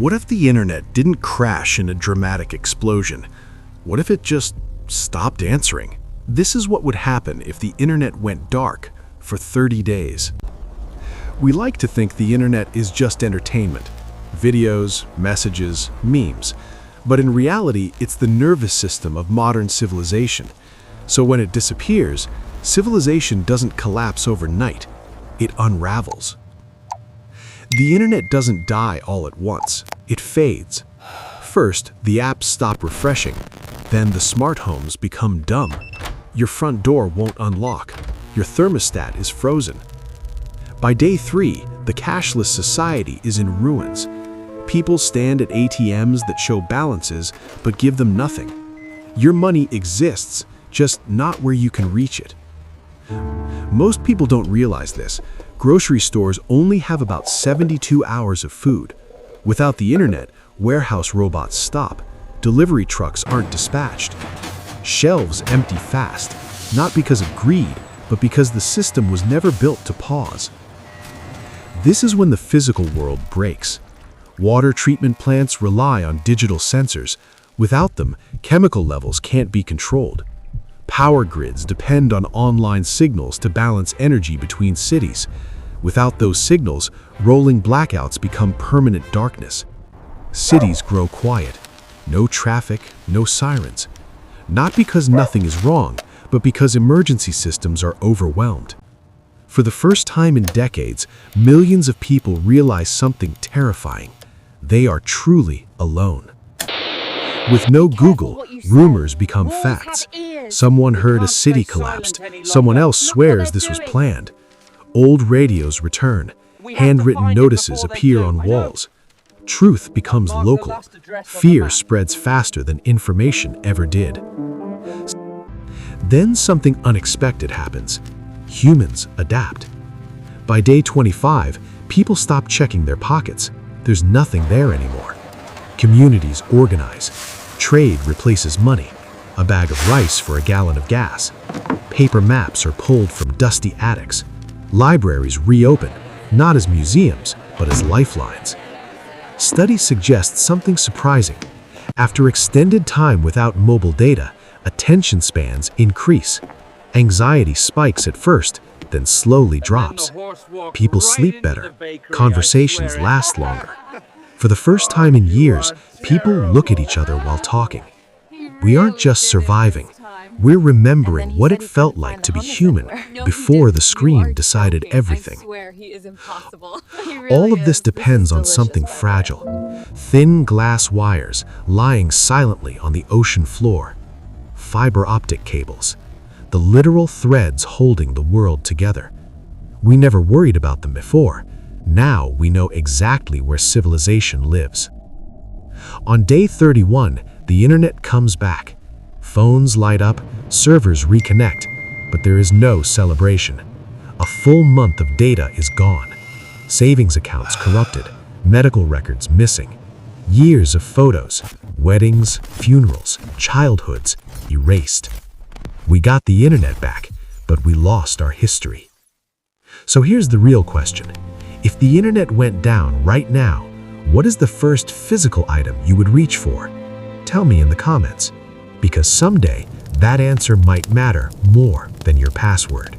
What if the internet didn't crash in a dramatic explosion? What if it just stopped answering? This is what would happen if the internet went dark for 30 days. We like to think the internet is just entertainment, videos, messages, memes. But in reality, it's the nervous system of modern civilization. So when it disappears, civilization doesn't collapse overnight. It unravels. The internet doesn't die all at once. It fades. First, the apps stop refreshing. Then the smart homes become dumb. Your front door won't unlock. Your thermostat is frozen. By day 3, the cashless society is in ruins. People stand at ATMs that show balances but give them nothing. Your money exists, just not where you can reach it. Most people don't realize this. Grocery stores only have about 72 hours of food. Without the internet, warehouse robots stop. Delivery trucks aren't dispatched. Shelves empty fast, not because of greed, but because the system was never built to pause. This is when the physical world breaks. Water treatment plants rely on digital sensors. Without them, chemical levels can't be controlled. Power grids depend on online signals to balance energy between cities. Without those signals, rolling blackouts become permanent darkness. Cities grow quiet. No traffic, no sirens. Not because nothing is wrong, but because emergency systems are overwhelmed. For the first time in decades, millions of people realize something terrifying. They are truly alone. With no Google, rumors become facts. Someone heard a city collapsed. Someone else swears this was planned. Old radios return. Handwritten notices appear on walls. Truth becomes local. Fear spreads faster than information ever did. Then something unexpected happens. Humans adapt. By day 25, people stop checking their pockets. There's nothing there anymore. Communities organize. Trade replaces money. A bag of rice for a gallon of gas. Paper maps are pulled from dusty attics. Libraries reopen, not as museums, but as lifelines. Studies suggest something surprising. After extended time without mobile data, attention spans increase. Anxiety spikes at first, then slowly drops. People sleep better. Conversations last longer. For the first time in years, people look at each other while talking. We aren't just surviving. We're remembering what it felt like to be human before the screen decided everything. All of this depends on something fragile. Thin glass wires lying silently on the ocean floor. Fiber optic cables. The literal threads holding the world together. We never worried about them before. Now we know exactly where civilization lives. On day 31, the internet comes back. Phones light up, servers reconnect, but there is no celebration. A full month of data is gone. Savings accounts corrupted, medical records missing. Years of photos, weddings, funerals, childhoods erased. We got the internet back, but we lost our history. So here's the real question. If the internet went down right now, what is the first physical item you would reach for? Tell me in the comments, because someday that answer might matter more than your password.